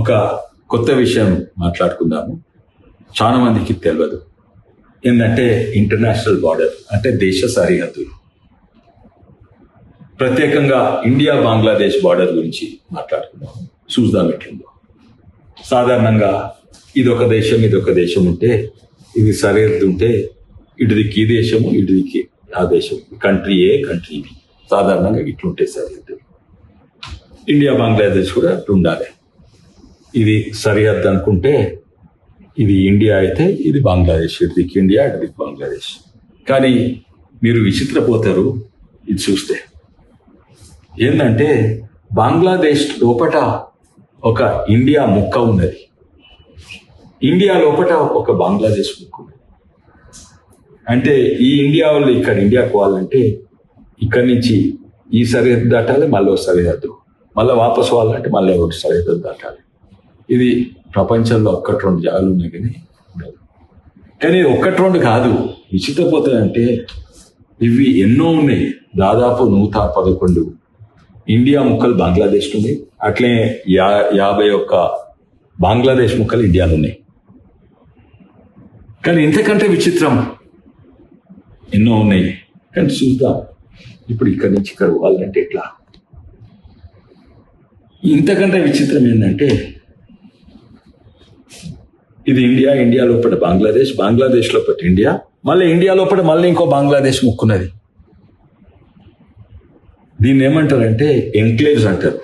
ఒక కొత్త విషయం మాట్లాడుకుందాము. చాలా మందికి తెలియదు. ఏంటంటే ఇంటర్నేషనల్ బార్డర్ అంటే దేశ సరిహద్దులు. ప్రత్యేకంగా ఇండియా బంగ్లాదేశ్ బార్డర్ గురించి మాట్లాడుకుందాం. చూద్దాం ఎట్లుందో. సాధారణంగా ఇదొక దేశం ఉంటే, ఇది సరిహద్దు ఉంటే ఇటుదికి ఈ దేశము, ఇటుదికి ఆ దేశం, కంట్రీ ఏ కంట్రీ బి. సాధారణంగా ఇట్లుంటాయి సరిహద్దు. ఇండియా బంగ్లాదేశ్ కూడా అట్లా ఉండాలి. ఇది సరిహద్దు అనుకుంటే ఇది ఇండియా అయితే ఇది బంగ్లాదేశ్, ఇటుదికి ఇండియా, ఇటుదికి బంగ్లాదేశ్. కానీ మీరు విచిత్రపోతారు ఇది చూస్తే. ఏంటంటే బంగ్లాదేశ్ లోపట ఒక ఇండియా ముక్క ఉన్నది, ఇండియా లోపల ఒక బంగ్లాదేశ్ ముక్క ఉన్నది. అంటే ఈ ఇండియా వాళ్ళు ఇక్కడ ఇండియాకు పోవాలంటే ఇక్కడి నుంచి ఈ సరిహద్దు దాటాలి, మళ్ళీ సరిహద్దు, మళ్ళీ వాపసు పోవాలంటే మళ్ళీ ఒకటి సరిహద్దు దాటాలి. ఇది ప్రపంచంలో ఒక్కటి రెండు జాగాలు ఉన్నాయి కానీ ఉండదు. కానీ ఒక్కటి రెండు కాదు. విచిత్రపోతాయంటే ఇవి ఎన్నో ఉన్నాయి. దాదాపు 111 ఇండియా ముక్కలు బంగ్లాదేశ్ ఉన్నాయి. అట్లే 51 బంగ్లాదేశ్ ముక్కలు ఇండియాలో ఉన్నాయి. కానీ ఇంతకంటే విచిత్రం ఎన్నో ఉన్నాయి. కానీ చూద్దాం ఇప్పుడు ఇక్కడి నుంచి ఇక్కడ పోవాలంటే ఎట్లా. ఇంతకంటే విచిత్రం ఏంటంటే ఇది ఇండియా, ఇండియా లోపల బంగ్లాదేశ్, బంగ్లాదేశ్ లోపల ఇండియా, మళ్ళీ ఇండియా లోపల మళ్ళీ ఇంకో బంగ్లాదేశ్ ముక్కున్నది. దీన్ని ఏమంటారంటే ఎన్క్లేవ్స్ అంటారు.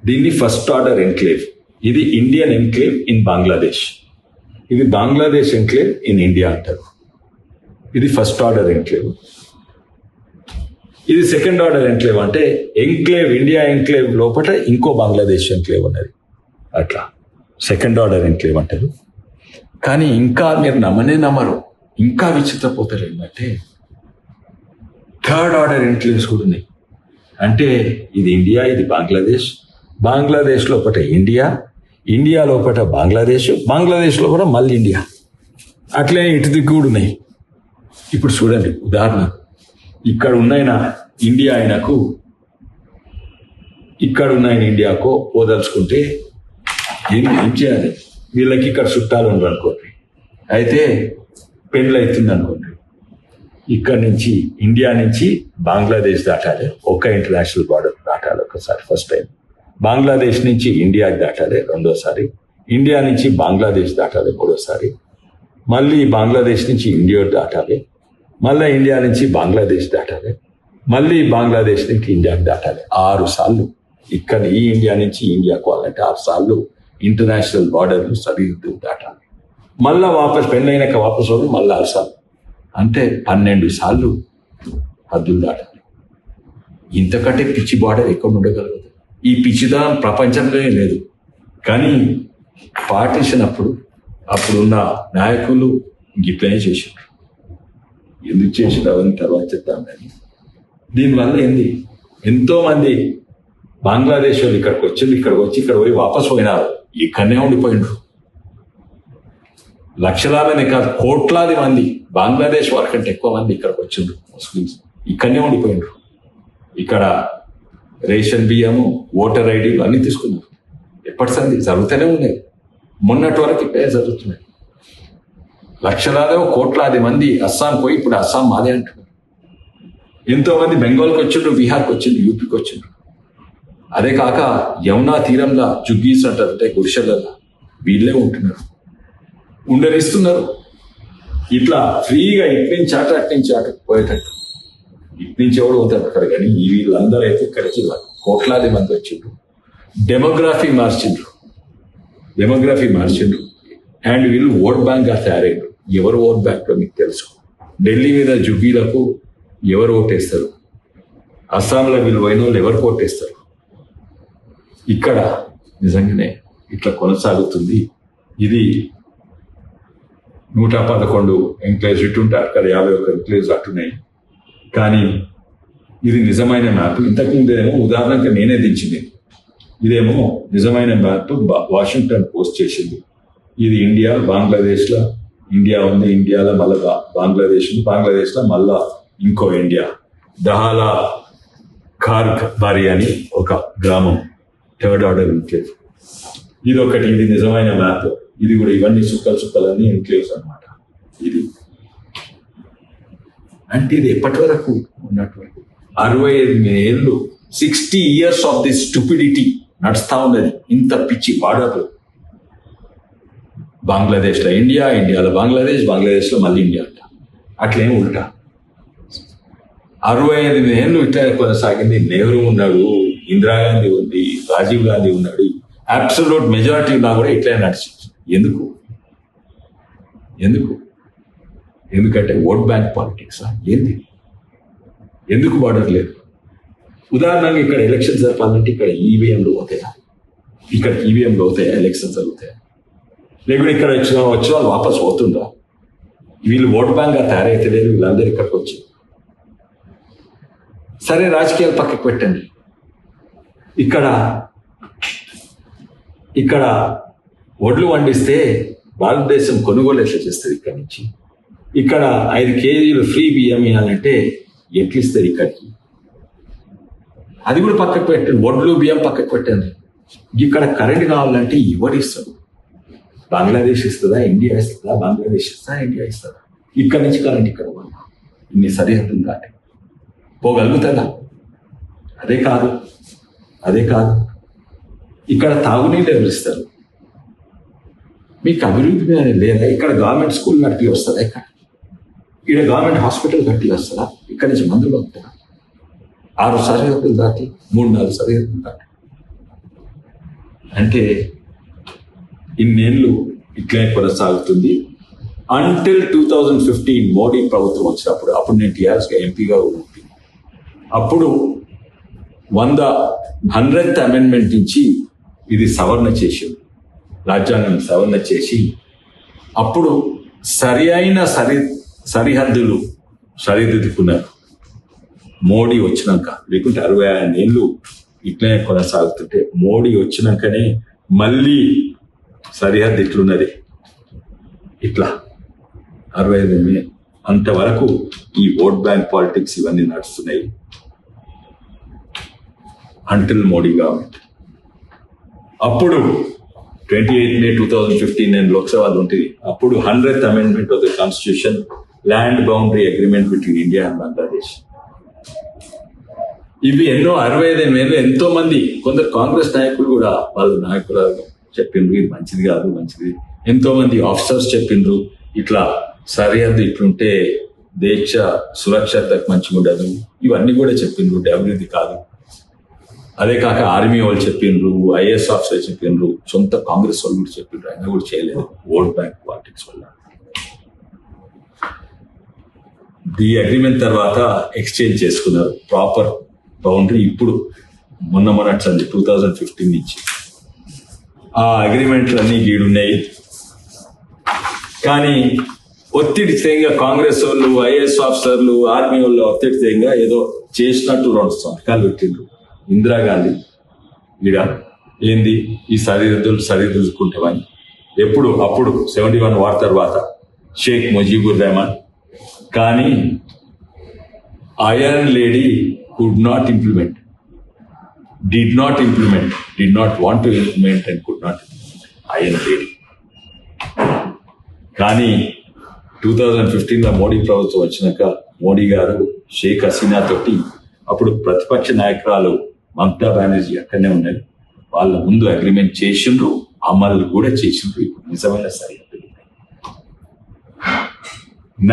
దీన్ని ఫస్ట్ ఆర్డర్ ఎన్క్లేవ్. ఇది ఇండియన్ ఎన్క్లేవ్ ఇన్ బంగ్లాదేశ్, ఇది బంగ్లాదేశ్ ఎన్క్లేవ్ ఇన్ ఇండియా అంటారు. ఇది ఫస్ట్ ఆర్డర్ ఎన్క్లేవ్. ఇది సెకండ్ ఆర్డర్ ఎన్క్లేవ్. అంటే ఎన్క్లేవ్, ఇండియా ఎన్క్లేవ్ లోపల ఇంకో బంగ్లాదేశ్ ఎన్క్లేవ్ ఉన్నది. అట్లా సెకండ్ ఆర్డర్ ఎన్క్లేవ్ అంటారు. కానీ ఇంకా మీరు నమ్మరు, ఇంకా విచిత్రపోతారు. ఏంటంటే థర్డ్ ఆర్డర్ ఎన్క్లేవ్స్ కూడా ఉన్నాయి. అంటే ఇది ఇండియా, ఇది బంగ్లాదేశ్, బంగ్లాదేశ్ లోపల ఇండియా, ఇండియా లోపల బంగ్లాదేశ్, బంగ్లాదేశ్ లోపల మళ్ళీ ఇండియా. అట్లే ఇటు దిక్కు కూడా ఉన్నాయి. ఇప్పుడు చూడండి ఉదాహరణ, ఇక్కడ ఉన్నాయన ఇండియా ఆయనకు, ఇక్కడ ఉన్నాయన ఇండియాకో పోదలుచుకుంటే ఏం చేయాలి? వీళ్ళకి ఇక్కడ చుట్టాలు ఉండరు అనుకోండి, అయితే పెళ్ళి అవుతుంది అనుకోండి. ఇక్కడ నుంచి ఇండియా నుంచి బంగ్లాదేశ్ దాటాలి, ఒక్క ఇంటర్నేషనల్ బార్డర్ దాటాలి ఒకసారి, ఫస్ట్ టైం. బంగ్లాదేశ్ నుంచి ఇండియాకి దాటాలి రెండోసారి, ఇండియా నుంచి బంగ్లాదేశ్ దాటాలి మూడోసారి, మళ్ళీ బంగ్లాదేశ్ నుంచి ఇండియా దాటాలి, మళ్ళీ ఇండియా నుంచి బంగ్లాదేశ్ దాటాలి, మళ్ళీ బంగ్లాదేశ్ నుంచి ఇండియాకి దాటాలి. 6 సార్లు ఇక్కడ ఈ ఇండియా నుంచి ఇండియాకు పోవాలంటే 6 సార్లు ఇంటర్నేషనల్ బార్డర్లు సరిహద్దు దాటాలి. మళ్ళీ వాపస్ పెళ్ళైనాక వాపస్ పోవాలి, మళ్ళీ 6 సార్లు, అంటే 12 సార్లు హద్దులు దాటాలి. ఇంతకంటే పిచ్చి బార్డర్ ఎక్కడ ఉండగలదు? ఈ పిచ్చిదానం ప్రపంచంలోనే లేదు. కానీ పార్టీషన్ అప్పుడున్న నాయకులు గిట్లనే చేశారు. ఎందుకు చేసిన అవన్నీ తర్వాత చెప్తాం. కానీ దీనివల్ల ఏంది, ఎంతో మంది బంగ్లాదేశ్ వాళ్ళు ఇక్కడికి వచ్చి ఇక్కడ పోయి వాపస్ పోయినారు, ఇక్కడనే ఉండిపోయినారు. లక్షలాదనే కాదు, కోట్లాది మంది బంగ్లాదేశ్ వారికంటే ఎక్కువ మంది ఇక్కడికి వచ్చిండ్రు. ముస్లిమ్స్ ఇక్కడనే ఉండిపోయినారు. ఇక్కడ రేషన్ బియ్యము, ఓటర్ ఐడీలు అన్ని తీసుకున్నారు. ఎప్పటి సంది జరుగుతూనే ఉన్నాయి, మొన్నటి వరకు ఇప్పుడే జరుగుతున్నాయి. లక్షలాది కోట్లాది మంది అస్సాం పోయి ఇప్పుడు అస్సాం మాదే అంటున్నారు. ఎంతో మంది బెంగాల్కి వచ్చిండ్రు, బీహార్కి వచ్చిండ్రు, యూపీకి వచ్చిండ్రు. అదే కాక యమునా తీరంలో జుగ్గీస్ అంటారు, అంటే గుడిసెలలో వీళ్ళే ఉంటున్నారు, ఉండనిస్తున్నారు. ఇట్లా ఫ్రీగా ఇట్నుంచి అటు పోయేటట్టు. ఇట్నుంచి ఎవడు పోతారు అక్కడ. కానీ వీళ్ళందరూ అయితే ఇక్కడికి కోట్లాది మంది వచ్చిండ్రు. డెమోగ్రఫీ మార్చిండ్రు. అండ్ వీళ్ళు ఓట్ బ్యాంక్గా తయారైండ్రు. ఎవరు ఓట్ బ్యాంక్లో మీకు తెలుసు. ఢిల్లీ మీద జుగ్గీలకు ఎవరు ఓటేస్తారు, అస్సాంలో వీళ్ళు పోయిన వాళ్ళు ఎవరు ఓటేస్తారు. ఇక్కడ నిజంగానే ఇట్లా కొనసాగుతుంది. ఇది 111 ఎంక్లేవ్స్ ఇటుంటే అక్కడ 51 ఎంక్లేవ్స్ అట్టున్నాయి. కానీ ఇది నిజమైన మ్యాప్. ఇంతకుముందేమో ఉదాహరణకు నేనే దించింది, ఇదేమో నిజమైన మ్యాప్ వాషింగ్టన్ పోస్ట్ చేసింది. ఇది ఇండియా, బంగ్లాదేశ్లో ఇండియా ఉంది, ఇండియాలో మళ్ళీ బంగ్లాదేశ్లో మళ్ళా ఇంకో ఇండియా. దహాలా ఖార్ బారి అని ఒక గ్రామం, థర్డ్ ఆర్డర్ ఎన్క్లేవ్. ఇది నిజమైన మ్యాప్. ఇది కూడా ఇవన్నీ సుక్కలన్నీ ఎన్క్లేవ్స్ అన్నమాట. ఇది అంటే ఇది ఎప్పటి వరకు ఉన్నటువంటి 65 ఏళ్ళు 60 years ఆఫ్ దిస్ స్టూపిడిటీ నడుస్తా ఉన్నది. ఇంత పిచ్చి బార్డర్లు. బంగ్లాదేశ్లో ఇండియా, ఇండియాలో బంగ్లాదేశ్లో మళ్ళీ ఇండియా అంట. అట్లేం ఉల్టా 65 ఏళ్ళు ఇట్లా కొనసాగింది. నెహ్రూ ఉన్నాడు, ఇందిరాగాంధీ ఉంది, రాజీవ్ గాంధీ ఉన్నాడు. అబ్సల్యూట్ మెజారిటీ ఉన్నా కూడా ఇట్లా నడిచింది. ఎందుకంటే ఓట్ బ్యాంక్ పాలిటిక్స్ ఏంది? ఎందుకు బార్డర్ లేదు? ఉదాహరణగా ఇక్కడ ఎలక్షన్ జరపాలంటే ఇక్కడ ఈవీఎంలు అవుతాయా? ఎలక్షన్స్ జరుగుతాయా? లేకుంటే ఇక్కడ వచ్చిన వాళ్ళు వాపస్ పోతుండ్రా? వీళ్ళు ఓట్ బ్యాంక్ గా తయారైతే లేదు. వీళ్ళందరూ ఇక్కడికి వచ్చి సరే రాజకీయాలు పక్కకు పెట్టండి. ఇక్కడ వడ్లు వండిస్తే భారతదేశం కొనుగోలు ఎట్లా చేస్తుంది? ఇక్కడి నుంచి ఇక్కడ 5 కేజీలు ఫ్రీ బియ్యం ఇవ్వాలంటే ఎట్లా ఇస్తారు ఇక్కడికి? అది కూడా పక్కకు పెట్టండి. వడ్లు బియ్యం పక్కకు పెట్టండి. ఇక్కడ కరెంట్ కావాలంటే ఎవరు ఇస్తారు? బంగ్లాదేశ్ ఇస్తుందా? ఇండియా ఇస్తుందా? బంగ్లాదేశ్ ఇస్తుందా? ఇండియా ఇస్తుందా? ఇక్కడి నుంచి కరెంట్ ఇక్కడ ఇన్ని సరిహద్దులు దాటి పోగలుగుతుందా? అదే కాదు ఇక్కడ తాగునీళ్ళు ఎవరు ఇస్తారు? మీకు అభివృద్ధి మీద లేదా? ఇక్కడ గవర్నమెంట్ స్కూల్ నడిపి వస్తుందా? ఇక్కడ గవర్నమెంట్ హాస్పిటల్ కట్టి వస్తుందా? ఇక్కడి నుంచి మందులు వస్తారా? 6 సరిహద్దులు దాటి 3-4 సరిహద్దులు దాటి అంటే ఇన్నేళ్ళు ఇట్లే కొనసాగుతుంది. అంటిల్ 2015 మోడీ ప్రభుత్వం వచ్చినప్పుడు, అప్పుడు నేను టీఆర్ఎస్గా ఎంపీగా ఉంటుంది. అప్పుడు 100th అమెండ్మెంట్ నుంచి ఇది సవరణ చేసింది. రాజ్యాంగం సవరణ చేసి అప్పుడు సరి అయిన సరిహద్దులు సరిదిద్దుకున్నారు మోడీ వచ్చినాక. లేకుంటే 65 ఏళ్ళు ఇట్లనే కొనసాగుతుంటే మోడీ వచ్చినాకనే మళ్ళీ సరిహద్దు ఇట్లున్నది. ఇట్లా 65 అంతవరకు ఈ ఓట్ బ్యాంక్ పాలిటిక్స్ ఇవన్నీ నడుస్తున్నాయి. Until Modi government. అప్పుడు 28 May 2015 నేను లోక్సభలో ఉంటుంది. అప్పుడు 100th amendment of the constitution, land boundary agreement between India and Bangladesh. ఇవి 65 ఏళ్ళు ఎంతో మంది, కొందరు కాంగ్రెస్ నాయకులు కూడా వాళ్ళ నాయకులు చెప్పిండ్రు ఇది మంచిది కాదు. ఎంతో మంది ఆఫీసర్స్ చెప్పిండ్రు ఇట్లా సరిహద్దు ఇట్లుంటే దేశ సురక్షతకు మంచిగా ఉండదు. ఇవన్నీ కూడా చెప్పిండ్రు, అభివృద్ధి కాదు. అదే కాక ఆర్మీ వాళ్ళు చెప్పిండ్రు, ఐఏఎస్ ఆఫీసర్ చెప్పిండ్రు, సొంత కాంగ్రెస్ వాళ్ళు కూడా చెప్పిండ్రు. అయినా కూడా చేయలేదు. ఓట్ బ్యాంక్ పాలిటిక్స్ వల్ల. ఈ అగ్రిమెంట్ తర్వాత ఎక్స్చేంజ్ చేసుకున్నారు ప్రాపర్ బౌండరీ. ఇప్పుడు మొన్న 2015 నుంచి ఆ అగ్రిమెంట్లు అన్ని గీడున్నాయి. కానీ ఒత్తిడి తేంగా కాంగ్రెస్ వాళ్ళు, ఐఏఎస్ ఆఫీసర్లు, ఆర్మీ వాళ్ళు ఒత్తిడి తేంగా ఏదో చేసినట్టు 2 సంతకాలు పెట్టిండ్రు. ఇందిరాగాంధీ ఈడ ఏంది ఈ సరిదిద్దుకుంటామని. అప్పుడు 71 వార్ తర్వాత షేక్ ముజీబుర్ రెహమాన్. కానీ iron lady could not implement, did not want to implement and could not implement. Iron lady. కానీ 2015లో మోడీ ప్రభుత్వం వచ్చినాక మోడీ గారు షేక్ హసీనా తోటి, అప్పుడు ప్రతిపక్ష నాయకురాలు మమతా బెనర్జీ అక్కడనే ఉన్నది, వాళ్ళ ముందు అగ్రిమెంట్ చేసిండ్రు, అమలు కూడా చేసిండ్రు. ఇప్పుడు నిజమైన సరిహద్దులు.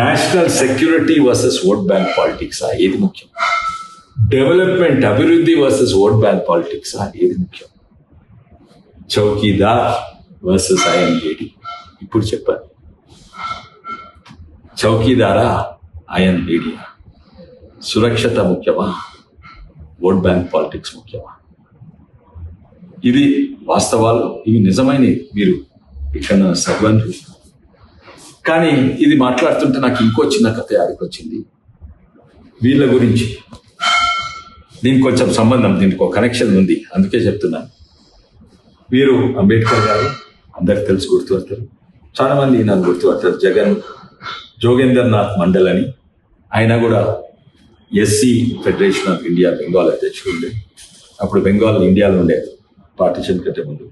National security versus vote bank politics ఏది ముఖ్యం? డెవలప్మెంట్, అభివృద్ధి వర్సెస్ ఓట్ బ్యాంక్ పాలిటిక్స్ ఏది ముఖ్యం? Chowkidar versus iron lady. ఇప్పుడు చెప్పారు, చౌకీదారా ఐరన్ లేడీయా? సురక్షత ముఖ్యమా? ఓట్ బ్యాంక్ పాలిటిక్స్ ముఖ్యమా? ఇది వాస్తవాలు, ఇవి నిజమైనవి. మీరు ఇక్కడ సర్వన్. కానీ ఇది మాట్లాడుతుంటే నాకు ఇంకో చిన్న కథ ఆడికొచ్చింది వీళ్ళ గురించి. దీనికి కొంచెం సంబంధం, దీనికి ఒక కనెక్షన్ ఉంది, అందుకే చెప్తున్నాను. వీరు అంబేద్కర్ గారు అందరికి తెలిసి గుర్తుపడతారు, చాలా మంది నన్ను గుర్తుపడతారు. జోగేంద్రనాథ్ మండల్ అని, ఆయన కూడా SC federation of India Bengal అధ్యక్షుడు ఉండే. అప్పుడు బెంగాల్ ఇండియాలో ఉండేది. పార్టీషన్ కంటే ముందు.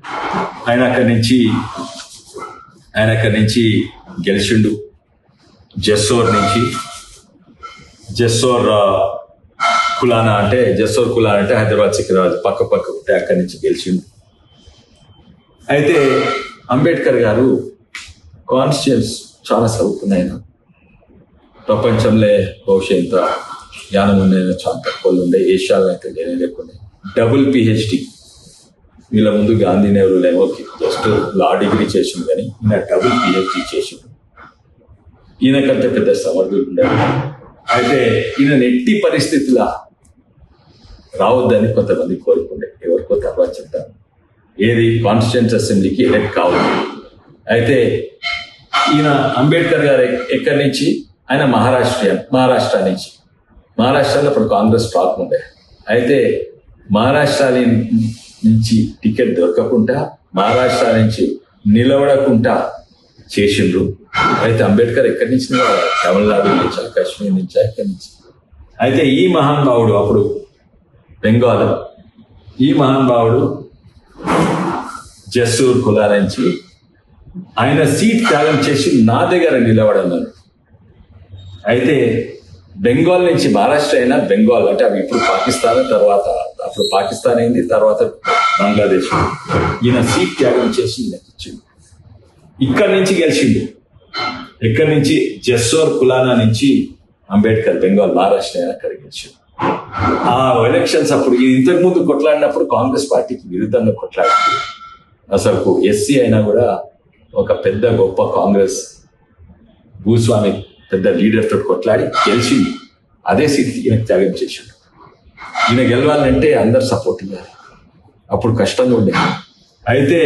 ఆయన అక్కడి నుంచి గెలిచిండు. జెస్సోర్ కులానా అంటే హైదరాబాద్ సికింద్రాబాద్ పక్క ఉంటే అక్కడి నుంచి గెలిచిండు. అయితే అంబేద్కర్ గారు కాన్స్టిట్యూన్స్ చాలా చదువుకున్న ఆయన. ప్రపంచంలో బహుశా ఇంత జ్ఞానం ఉన్న చాలా తక్కువ ఉండే, ఏషియాలో అయితే లేకుండా డబుల్ PhD. వీళ్ళ ముందు గాంధీ నెహ్రూలేమో జస్ట్ లా డిగ్రీ చేసిండు, కానీ ఈయన డబుల్ PhD చేసిండు. ఈయనకంటే పెద్ద సమర్థులు ఉండేది. అయితే ఈయన ఎట్టి పరిస్థితుల రావద్దని కొంతమంది కోరుకుండే, ఎవరికో తర్వాత చెప్తాను. ఏది కాన్స్టిట్యూన్స్ అసెంబ్లీకి ఎలక్ట్ కావాలి. అయితే ఈయన అంబేద్కర్ గారు ఎక్కడి నుంచి, ఆయన మహారాష్ట్ర నుంచి. మహారాష్ట్రలో అప్పుడు కాంగ్రెస్ టాప్ ఉండే. అయితే మహారాష్ట్ర నుంచి టికెట్ దొరకకుండా, మహారాష్ట్ర నుంచి నిలబడకుండా చేసిండ్రు. అయితే అంబేద్కర్ ఎక్కడి నుంచి, తమిళనాడు నుంచి, కాశ్మీర్ నుంచి, ఎక్కడి నుంచి. అయితే ఈ మహానుభావుడు అప్పుడు బెంగాల్, ఈ మహానుభావుడు జెస్సూర్ కులా నుంచి ఆయన సీట్ త్యాగం చేసి నా దగ్గర నిలబడన్నారు. అయితే బెంగాల్ నుంచి మహారాష్ట్ర అయినా బెంగాల్ అంటే అవి ఇప్పుడు పాకిస్తాన్, తర్వాత అప్పుడు పాకిస్తాన్ అయింది, తర్వాత బంగ్లాదేశ్. ఈయన సీట్ త్యాగం చేసి ఇచ్చిండు. ఇక్కడి నుంచి గెలిచిండు. ఎక్కడి నుంచి? జెస్సోర్ కులానా నుంచి అంబేద్కర్ బెంగాల్, మహారాష్ట్ర అయినా అక్కడ గెలిచిండు. ఆ ఎలక్షన్స్ అప్పుడు ఇంతకు ముందు కొట్లాడినప్పుడు కాంగ్రెస్ పార్టీకి విరుద్ధంగా కొట్లాడింది. అసలు ఎస్సీ అయినా కూడా ఒక పెద్ద గొప్ప కాంగ్రెస్ భూస్వామి పెద్ద లీడర్ తోటి కొట్లాడి గెలిచింది. అదే సీట్ ఈయనకు త్యాగం చేసిండు. ఈయన గెలవాలంటే అందరు సపోర్ట్ ఇవ్వాలి, అప్పుడు కష్టంగా ఉండేది. అయితే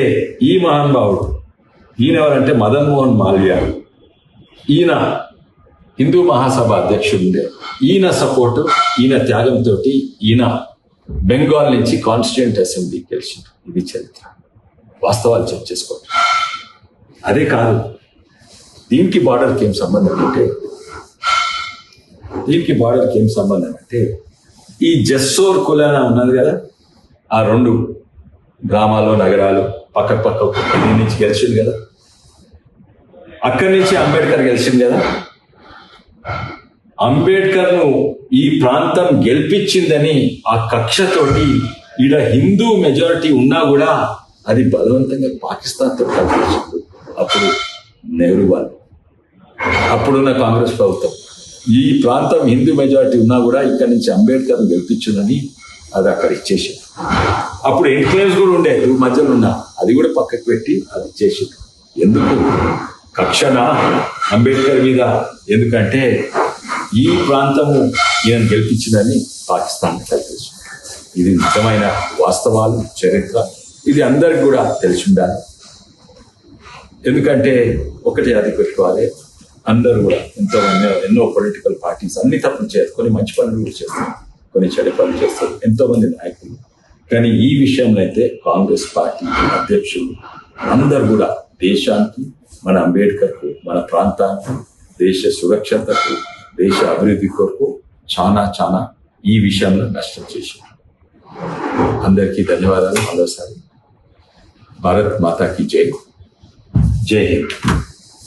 ఈ మహానుభావుడు ఈయన ఎవరంటే మదన్ మోహన్ మాల్వియా. ఈయన హిందూ మహాసభ అధ్యక్షుడు ఉండే. ఈయన సపోర్టు, ఈయన త్యాగంతో ఈయన బెంగాల్ నుంచి కాన్స్టిట్యూంట్ అసెంబ్లీకి గెలిచిండు. ఇది చరిత్ర, వాస్తవాలు చెక్ చేసుకోండి. అదే కాదు, దీనికి బార్డర్కి ఏం సంబంధం అంటే ఈ జెస్సోర్ కులానా ఉన్నది కదా, ఆ 2 గ్రామాలు నగరాలు పక్క నుంచి గెలిచింది కదా, అక్కడి నుంచి అంబేద్కర్ గెలిచింది కదా. అంబేద్కర్ను ఈ ప్రాంతం గెలిపించిందని ఆ కక్షతోటి ఈడ హిందూ మెజారిటీ ఉన్నా కూడా అది బలవంతంగా పాకిస్తాన్తో కలిపించింది. అప్పుడు నెహ్రూ వాళ్ళు, అప్పుడున్న కాంగ్రెస్ ప్రభుత్వం ఈ ప్రాంతం హిందూ మెజారిటీ ఉన్నా కూడా ఇక్కడి నుంచి అంబేద్కర్ను గెలిపించునని అది అక్కడ ఇచ్చేసింది. అప్పుడు ఎన్క్లేవ్స్ కూడా ఉండేది మధ్యలో ఉన్న, అది కూడా పక్కకు పెట్టి అది ఇచ్చేసింది. ఎందుకు? కక్షణ అంబేద్కర్ మీద. ఎందుకంటే ఈ ప్రాంతము ఈయన గెలిపించిందని పాకిస్తాన్ కల్పించింది. ఇది నిజమైన వాస్తవాలు, చరిత్ర. ఇది అందరికి కూడా తెలిసి ఉండాలి. ఎందుకంటే ఒకటి అది పెట్టుకోవాలి, అందరూ కూడా ఎన్నో పొలిటికల్ పార్టీస్ అన్ని తప్పులు చేస్తారు, కొన్ని మంచి పనులు కూడా చేస్తారు, కొన్ని చెడు పనులు చేస్తారు, ఎంతో మంది నాయకులు. కానీ ఈ విషయంలో అయితే కాంగ్రెస్ పార్టీ అధ్యక్షులు అందరు కూడా దేశానికి, మన అంబేద్కర్కు, మన ప్రాంతానికి, దేశ సురక్షతకు, దేశ అభివృద్ధి కొరకు చాలా ఈ విషయంలో నష్టం చేశారు. అందరికీ ధన్యవాదాలు. మరోసారి భారత్ మాతాకి జై. జై హింద్.